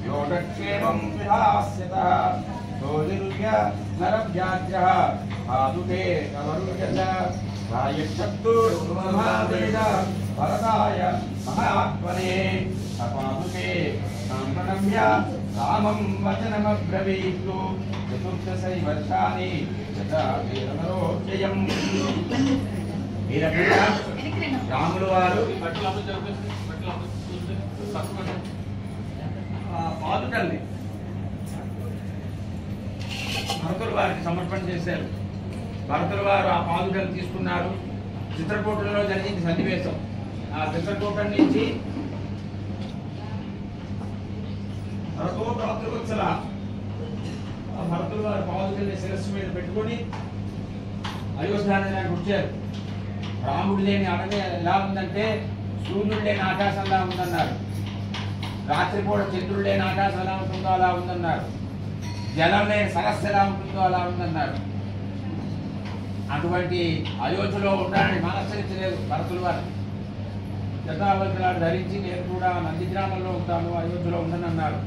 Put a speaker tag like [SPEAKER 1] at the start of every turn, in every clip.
[SPEAKER 1] योगक्षेमं विधास्यतः सोऽनिरुध्य नरव्याघ्रः पादुके नवरुध्यत रायच्छब्दुर्महावेद वरदाय महात्मने सपादुके सम्प्रणम्य रामं वचनमब्रवीतु चतुर्दशै वर्षाणि यथा वीरनरोजयम् రాములు వారు పాదుకల్ని భరతుల వారికి సమర్పణ చేశారు. భరతుల వారు ఆ పాదుకలు తీసుకున్నారు. చిత్రకూటంలో జరిగింది సన్నివేశం. ఆ చిత్రకూటం నుంచి భరతోత్సల భరతుల వారు పాదుకల్ని శిరస్సు మీద పెట్టుకొని అయోధ్యానికి వచ్చారు. రాముడు లేని అడవి ఎలా ఉందంటే సూర్యుడు లేని ఆకాశంలా ఉందన్నారు. రాత్రిపూట చంద్రుడు లేని ఆకాశం ఎలా ఉంటుందో అలా ఉందన్నారు. జలం లేని సరస్సు ఎలా ఉంటుందో అలా ఉందన్నారు. అటువంటి అయోధ్యలో ఉండడానికి మనస్సరించలేదు భరతుల వారు. జటావల్కలాడు ధరించి నేను కూడా నందిగ్రామంలో ఉంటాను, అయోధ్యలో ఉండనన్నారు.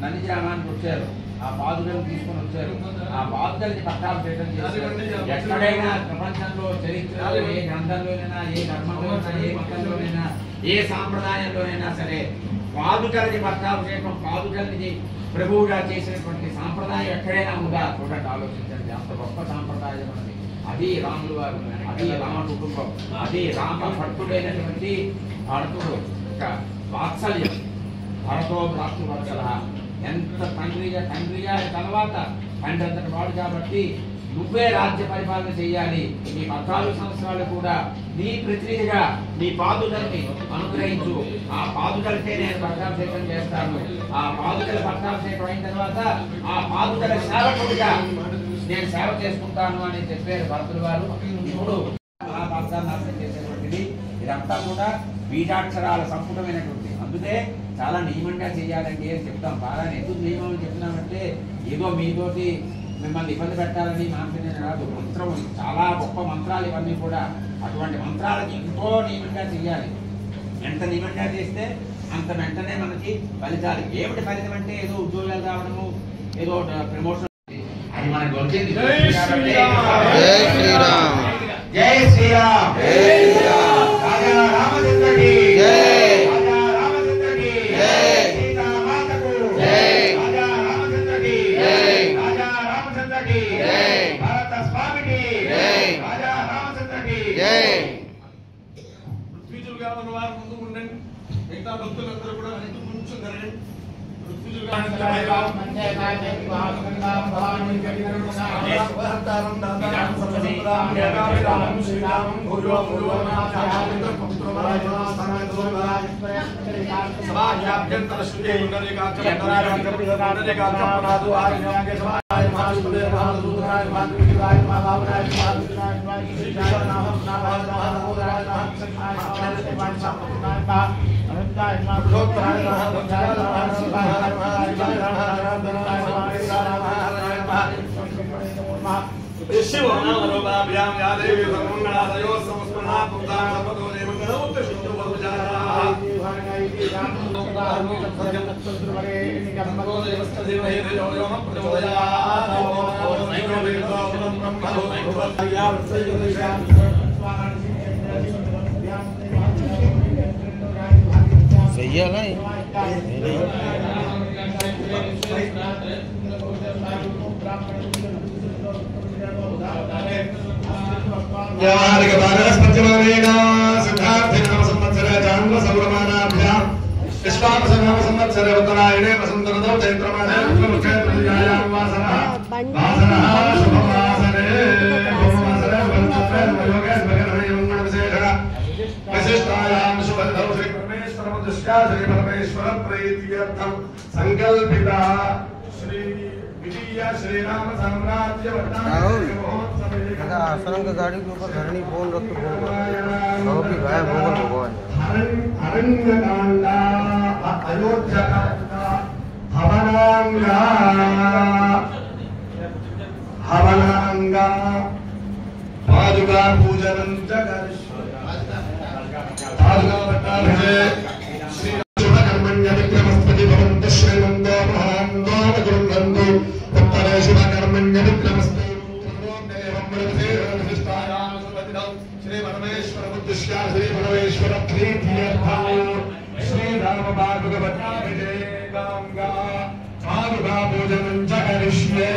[SPEAKER 1] నందిగ్రామానికి వచ్చారు. ఆ పాదుకలు తీసుకొని వచ్చారు. ఆ పాదుకల్ని పట్టాభిషేకం చేశారు. ఎక్కడైనా ప్రపంచంలో చరిత్రలో ఏ గ్రంథంలోనైనా, ఏ ధర్మంలోనైనా, ఏ మతంలోనైనా, ఏ సాంప్రదాయంలోనైనా సరే పాదుకల్ని పట్టాభిషేకం, పాదుకల్ని ప్రభువుగా చేసినటువంటి సాంప్రదాయం ఎక్కడైనా ఉందా చూడండి, ఆలోచించండి. అంత గొప్ప సాంప్రదాయం అది. అది రాములు వారు, అది రామ కుటుంబం, అది రామ భక్తుడైనటువంటి భరతుడు వాత్సల్యం. భరతో భ్రాతృవత్సల ఎంత తండ్రిగా తర్వాత తండ్రి అంతటి వాడు కాబట్టి నువ్వే రాజ్య పరిపాలన చేయాలి. ఈ 14 సంవత్సరాలు కూడా నీ ప్రతినిధిగా నీ పాదుకల్ని అనుగ్రహించు. ఆ పాదుకలకే నేను పట్టాభిషేకం చేస్తాను. ఆ పాదుకల పట్టాభిషేకం అయిన తర్వాత ఆ పాదుకల సేవకుడిగా నేను సేవ చేసుకుంటాను అని చెప్పారు భరతుల వారు. ఇప్పుడు మహాభారతాన్ని అర్థం చేసేటువంటిది ఇదంతా కూడా బీజాక్షరాల సంపుటమైనటువంటి, అందుకే చాలా నియమంగా చేయాలండి అని చెప్తాం. బాగా ఎందుకు నియమం చెప్తున్నామంటే ఏదో మీతోటి మిమ్మల్ని ఇబ్బంది పెట్టాలని మాత్రమే కాదు. మంత్రం చాలా గొప్ప మంత్రాలు ఇవన్నీ కూడా. అటువంటి మంత్రాలకి ఎంతో నియమంగా చేయాలి. ఎంత నియమంగా చేస్తే అంత వెంటనే మనకి ఫలితాలు. ఏమిటి ఫలితం అంటే ఏదో ఉద్యోగాలు రావడము, ఏదో ప్రమోషన్, అది మనకు దొరికింది. జై శ్రీరామ్, జై శ్రీరామ్, జై శ్రీరామ్. రాజా రామచంద్రకి జై, రాజా రామచంద్రకి జై, సీతామాతకు జై, రాజా రామచంద్రకి జై, రాజా రామచంద్రకి జై, భారత స్వామికి జై, రాజా రామచంద్రకి జై. పృథ్వీజులుగా ఉన్న వారు ముందు ఉండండి. మిగతా భక్తులందరూ కూడా వెనక్కి కొంచెం జరగండి.
[SPEAKER 2] सही है ना
[SPEAKER 3] उत्तरायणे वसंतऋतौ चैत्रमासे शुक्लपक्षे वासरः शुभवासरे विशिष्टायां शुभदौ श्री परमेश्वरमुद्दिश्य श्री परमेश्वर प्रीत्यर्थं संकल्पिता श्री विजय श्री राम साम्राज्य
[SPEAKER 2] आश्रम का गाड़ी के ऊपर धरनी फोन रख के गायब हो गए भगवान।
[SPEAKER 3] अरण्यकांडा अयोध्याकांडा हवनांगा हवनांगा पादुका पूजनं च पादुका पट्टाभिषेक श्री शुभकर्मण्य विक्रमस्पति भवन्तः पादुका पूजनं च करिष्ये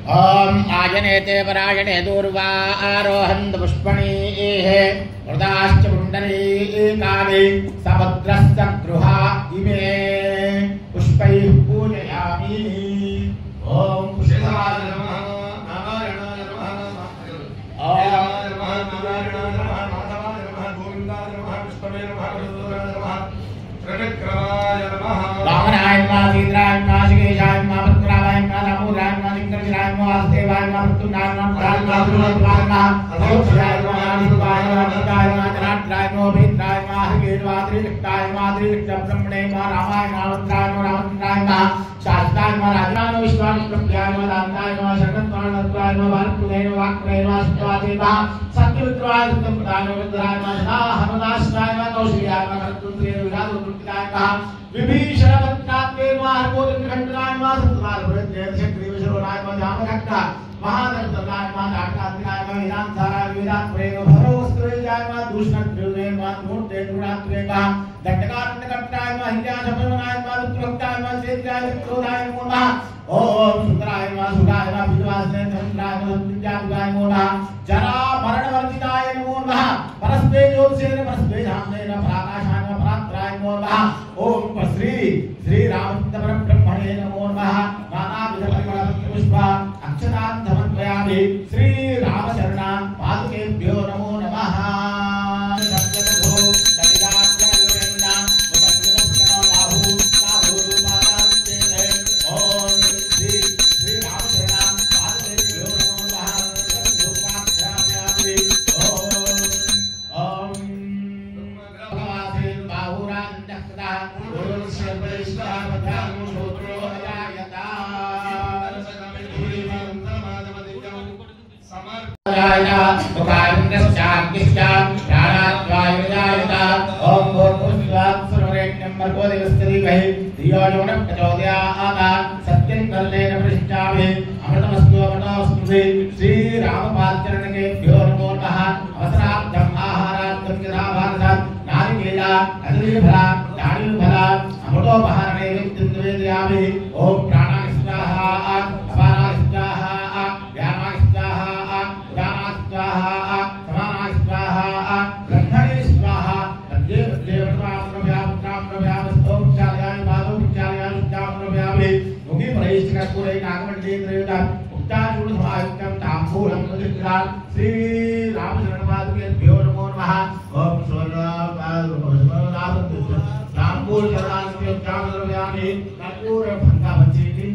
[SPEAKER 4] आजनेते परायणे दूर्वा आरोहन्त पुष्पणीः वृदाश्च पुण्डरीकानि समुद्रस्य गृहा इमे पुष्पैः पूजयामि। ॐ पुष्पाय नमः नारायणाय नमः नारायणाय नमः नारायणाय नमः माधवाय नमः गोविन्दाय नमः विष्णवे नमः गुरुदेवाय नमः त्रिविक्रमाय नमः वामनाय नमः सीताय नमः शिवेशाय नमः पद्मनाभाय नमः दामोदराय नमः लिङ्गराजाय नमः वासुदेवाय नमः मृत्युञ्जयाय नमः पुराणाय नमः गुरुदेवाय नमः अयोध्याय नमः शिवाय नमः भद्राय नमः जनार्दनाय नमः भेद्राय नमः हरिकेशवाय त्रिविक्टाय नमः त्रिविक्रमब्रह्मणे नमः रामाय नमः भद्राय नमः रामचन्द्राय नमः शास्त्राय नमः राजाय नमः विश्वामित्रभ्याय नमः दान्ताय नमः शरणत्वाय नमः नमः भारतपुराय नमः वाक्पुराय नमः सत्यवादे नमः सत्यविक्रमाय सत्यप्रदाय नमः रुद्राय नमः सदा हनुदासाय नमः कौशल्याय नमः भरतपुत्रे विराजोत्तराय नमः विभीषण पत्रात्मे नमः हरकोदण्डखण्डनाय नमः सत्यवादपुरत्रे शक्तिविशरोणाय नमः जामभक्ता महादर्शनाय नमः नाटकात्मनाय नमः विरांसाराय विरात्पुरे नमः भरोस्त्रेजाय नमः दूषणत्रे नमः मूर्ते गुणात्रे नमः दण्डकारण्डकर्ताय नमः हिंसाशमनाय नमः वित्तभक्ताय नमः सेत्राय क्रोधाय नमः ओम सुंदराय नमः सुराय नमः विद्वासने चंद्राय नमः विद्याय नमः जरा मरणवर्जिताय नमः परस्मै ज्योतिषेन परस्मै धामनेन पराकाशाय नमः परात्राय नमः ओम श्री श्री रामचन्द्र ब्रह्मणे नमो नमः नानाविध परिमलपुष्प अक्षतान् समर्पयामि श्री रामचरण पादुकेभ्यो नमो नमः। श्री राम तांबूल जलांति द्रव्याणि कर्पूर भंगा भंजेति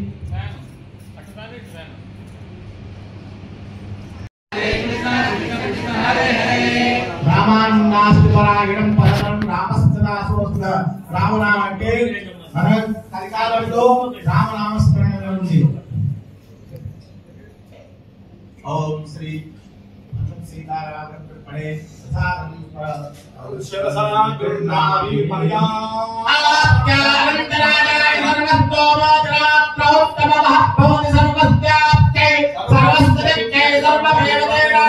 [SPEAKER 4] रामान्नास्ति परायणं परमं रामस्तदासोऽस्म रामनाम అంటే మన కలికాలంలో రామనామస్మరణ ఉంది. ఓం శ్రీ सीताराम पढ़े तथा
[SPEAKER 3] शिरसा गृह्णामि पर्याम्
[SPEAKER 4] आप्यानन्तराय सर्वतो मात्रात्रोत्तमः भवति सर्वस्याप्ते सर्वस्त्रिके सर्वमेवतेना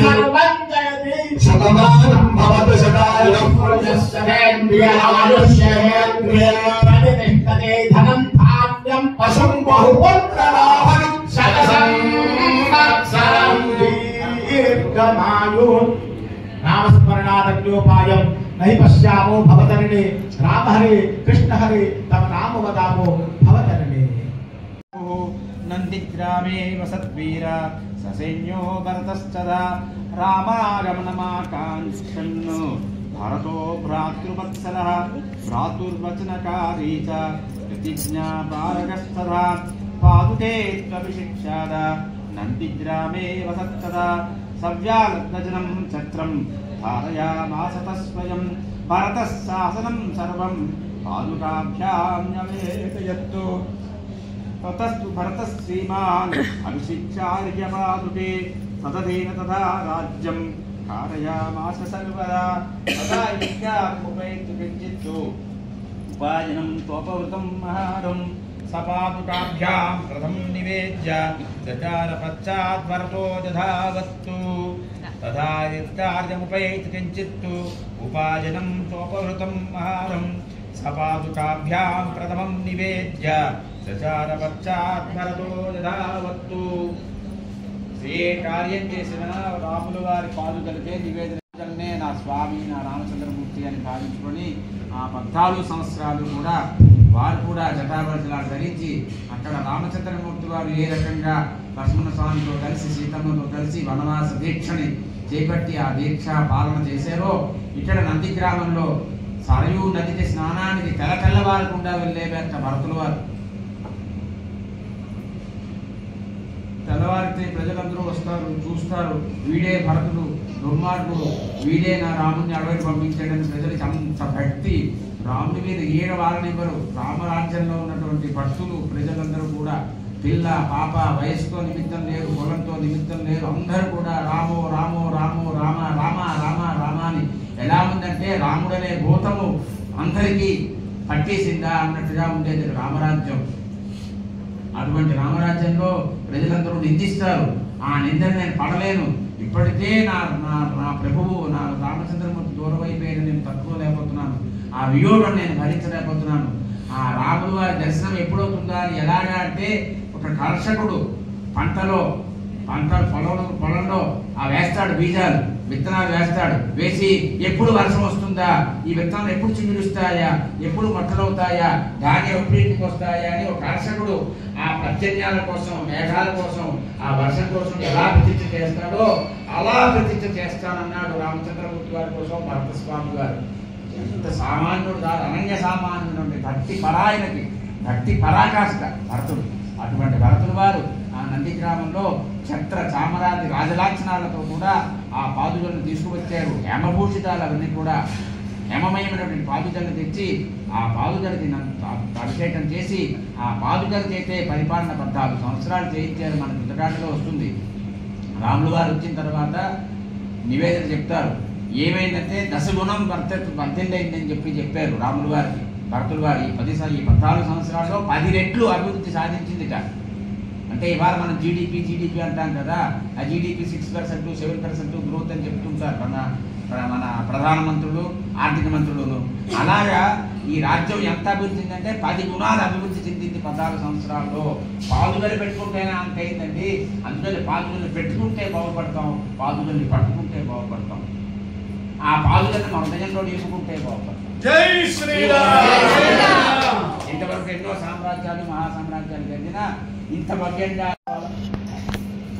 [SPEAKER 4] सर्वं जयति
[SPEAKER 3] शतमानं भवति शतायुः
[SPEAKER 4] यस्येन्द्रियायुष्येन्द्रिये प्रतिष्ठते धनं धान्यं पशुं बहुपुत्रलाभं शतसं नामस्मरणादन्योपायं नहि पश्यामो भवतरणे राम हरे कृष्ण हरे तव नाम वदामो भवतरणे
[SPEAKER 1] नन्दिग्रामे वसद्वीर ससैन्यो भरतश्चदा रामागमनमाकाङ्क्षन् भरतो भ्रातृवत्सलः भ्रातुर्वचनकारी च प्रतिज्ञापारगस्तदा पादुके त्वभिषिक्षाद नन्दिग्रामे वसत्तदा सव्यालग्नजनं चक्रं धारयामास तस्वयं भरतः शासनं सर्वं पादुकाभ्यां न्यवेदयत्तु ततस्तु भरतः श्रीमान् अभिषिक्षार्यपादुके तदधेन तथा राज्यं कारयामास सर्वदा तदा यज्ञामुपैतु किञ्चित्तु उपायनं त्वपवृतं महारं सपादुकाभ्यां प्रथमं निवेद्य चकार पश्चात् भरतो दधावस्तु तथा यत्कार्यमुपैति किञ्चित्तु उपायनं त्वपहृतं महारं सपादुकाभ्यां प्रथमं निवेद्य चकार पश्चात् भरतो दधावस्तु శ్రీ కార్యం చేసిన రాముల వారి పాదుకలకే నివేదననే నా స్వామి నా రామచంద్రమూర్తి అని భావించుకొని ఆ 14 సంవత్సరాలు కూడా వారు కూడా జటాభరతలాలు ధరించి అక్కడ రామచంద్రమూర్తి వారు ఏ రకంగా లక్ష్మణ స్వామితో కలిసి సీతమ్మతో కలిసి వనవాస దీక్షని చేపట్టి ఆ దీక్ష పాలన చేశారో ఇక్కడ నంది గ్రామంలో సరయూ నదికి స్నానానికి తెల్లవారకుండా వెళ్ళేవేట భరతుల వారు తెల్లవారితే ప్రజలందరూ వస్తారు చూస్తారు వీడే భరతుడు దుర్మార్గుడు వీడే నా రాముని అడవికి పంపించాడని ప్రజలకి అంత భక్తి రాముని మీద ఏడ వారనివ్వరు రామరాజ్యంలో ఉన్నటువంటి భక్తులు ప్రజలందరూ కూడా పిల్ల పాప వయసుతో నిమిత్తం లేరు పొలంతో నిమిత్తం లేరు అందరూ కూడా రామో రామో రామో రామ రామ రామ రామ అని ఎలా ఉందంటే రాముడనే భూతము అందరికీ పట్టేసిందా అన్నట్టుగా ఉండేది రామరాజ్యం అటువంటి రామరాజ్యంలో ప్రజలందరూ నిందిస్తారు ఆ నిందను నేను పడలేను ఇప్పటికే నా నా ప్రభువు నా రామచంద్రమూర్తి దూరం అయిపోయిన నేను తట్టుకోలేకపోతున్నాను ఆ వియోగం నేను భరించలేకపోతున్నాను ఆ రాముల వారి దర్శనం ఎప్పుడవుతుందా అని ఎలాగా అంటే ఒక కర్షకుడు పంటలో పొలంలో ఆ వేస్తాడు బీజాలు విత్తనాలు వేస్తాడు వేసి ఎప్పుడు వర్షం వస్తుందా ఈ విత్తనాలు ఎప్పుడు చిగురుస్తాయా ఎప్పుడు మొట్టలవుతాయా ధాన్యం ఎప్పుడు ఇంటికి వస్తాయా అని ఒక కర్షకుడు ఆ పర్జన్యాల కోసం మేఘాల కోసం ఆ వర్షం కోసం ఎలా ప్రతిష్ఠ చేస్తాడో అలా ప్రతిష్ఠ చేస్తానన్నాడు రామచంద్రమూర్తి వారి కోసం భరత స్వామి గారు ఎంత సామాన్యుడు కాదు అనన్య సామాన్యుడు భక్తి పరాయణకి భక్తి పరాకాష్ట భరతుడు అటువంటి భరతుడు వారు ఆ నంది గ్రామంలో ఛత్ర చామరాది రాజలాక్షణాలతో కూడా ఆ పాదుకలను తీసుకువచ్చారు హేమభూషితాలు అవన్నీ కూడా హేమమయమైనటువంటి పాదుకలను తెచ్చి ఆ పాదుకలకి అభిషేకం చేసి ఆ పాదుకల చేతే పరిపాలన 14 సంవత్సరాలు చేయించారు మనకు యుద్ధకాండలో వస్తుంది రాముల వారు వచ్చిన తర్వాత నివేదన చెప్తారు ఏమైందంటే దశగుణం వర్ధిల్లైందని చెప్పారు రాముల వారికి భరతుల వారి 14 సంవత్సరాల్లో 10 రెట్లు అభివృద్ధి సాధించిందిట అంటే ఇవాళ మనం జీడిపి అంటాం కదా ఆ జీడిపి 6% 7% గ్రోత్ అని చెప్తుంటారు మన ప్రధానమంత్రులు ఆర్థిక మంత్రులు అలాగా ఈ రాజ్యం ఎంత అభివృద్ధి చెందిందంటే 10 గుణాలు అభివృద్ధి చెందింది 14 సంవత్సరాల్లో పాదుకలు పెట్టుకుంటేనే అంత అయిందండి అందుకని పాదుకలు పెట్టుకుంటే బాగుపడతాం పాదుకల్ని పట్టుకుంటే బాగుపడతాం ఆ పాదుకల్ని మన హృదయంలో నిలుపుకుంటే బాగుపడతాం
[SPEAKER 3] జై శ్రీరామ్
[SPEAKER 1] ఇంతవరకు ఎన్నో సామ్రాజ్యాలు మహాసామ్రాజ్యాలు జరిగినా ఇంత భవ్యంగా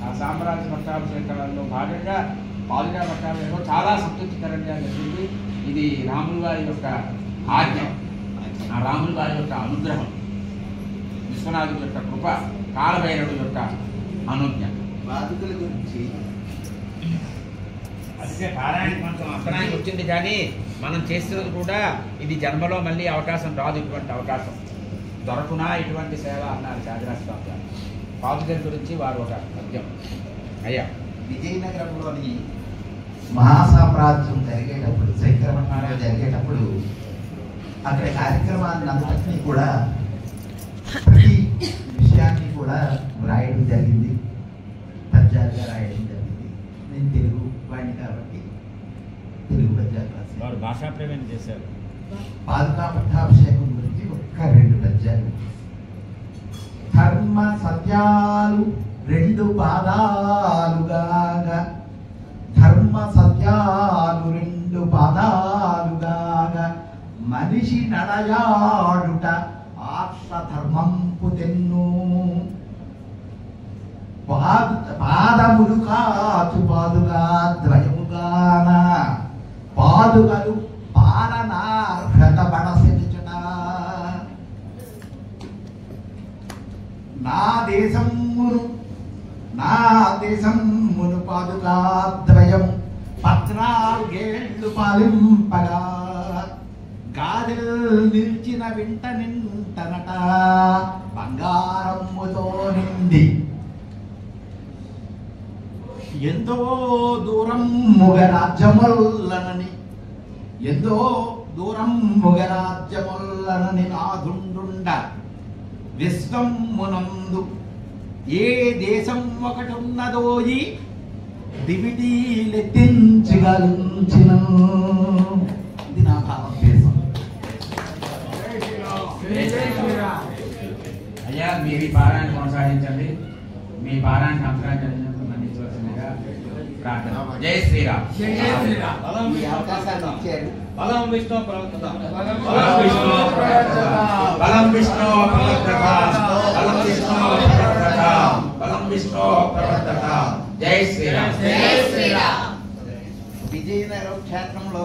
[SPEAKER 1] ఆ సామ్రాజ్య పట్టాభిషేకాలలో భాగంగా పాదుకా పట్టాభిషేకం చాలా సంతృప్తికరంగా జరిగింది ఇది రాముల వారి యొక్క ఆజ్ఞ, ఆ రాముల వారి యొక్క అనుగ్రహం, విశ్వనాథుడి యొక్క కృప, కాలభైరవుడి యొక్క అనుజ్ఞ.
[SPEAKER 5] బాధితుల గురించి
[SPEAKER 1] అందుకే పారాయణ కొంచెం అర్థనానికి వచ్చింది, కానీ మనం చేస్తున్నది కూడా ఇది జన్మలో మళ్ళీ అవకాశం రాదు. ఇటువంటి అవకాశం దొరకునా ఇటువంటి సేవ అన్నారు త్యాగరాజస్వామి గారు. పాదుకల గురించి వారు ఒక పద్యం. అయ్యా,
[SPEAKER 5] విజయనగరంలోని మహాసామ్రాజ్యం జరిగేటప్పుడు, సంక్రమణాలు జరిగేటప్పుడు అక్కడ కార్యక్రమాన్ని అంతటినీ కూడా ప్రతి విషయాన్ని కూడా రాయడం జరిగింది, పద్యాలుగా రాయడం జరిగింది. నేను తెలుగు వాడిని కాబట్టి తెలుగు పద్యాలు రాశాను.
[SPEAKER 1] వారు భాషా ప్రవేశం చేశారు.
[SPEAKER 5] పాదుకా పట్టాభిషేకం గురించి ఒక్క 2 పద్యాలు. ధర్మ సత్యాలు 2 పాదాలుగాగా, ధర్మ సత్యాలు 2 పాదాలుగాగా, మనిషి నడయాడుట ఆర్ష ధర్మంపు తెన్ను, పాదములు కాచు పాదుగా ద్వయముగాన, పాదుగలు పాలనార్హత బడసెచుట, నా దేశమును పాదుకాద్వయం 14 పాలింపగా, గాదెల్ నిల్చిన వింట నింటనట బంగారముతో నిండి, ఎంతో దూరం ముగరాజ్యముల్లనని, ఎంతో దూరం ముగరాజ్యముల్లనని నాదుండుండ, విశ్వమునందు ఏ దేశం ఒకటున్నదోయి దివిటీలెత్తించగలించిన. ఇది నా భారతదేశం.
[SPEAKER 1] అయ్యా, మీరు ఈ పారాయణ కొనసాగించండి. మీ పారాయణ సంస్కరించినందుకు మన్నించవలసిందిగా ప్రార్థన. జై శ్రీరామ్.
[SPEAKER 5] ఈ అవకాశాన్ని ఇచ్చారు.
[SPEAKER 2] బలం విష్ణు ప్రవర్తత,
[SPEAKER 1] బలం విష్ణు ప్రవర్తత, బలం విష్ణు ప్రవర్తత, బలం విష్ణు ప్రవర్తత, బలం విష్ణు ప్రవర్తత. జై శ్రీరామ్.
[SPEAKER 6] జై శ్రీరామ్.
[SPEAKER 5] విజయనగరం క్షేత్రంలో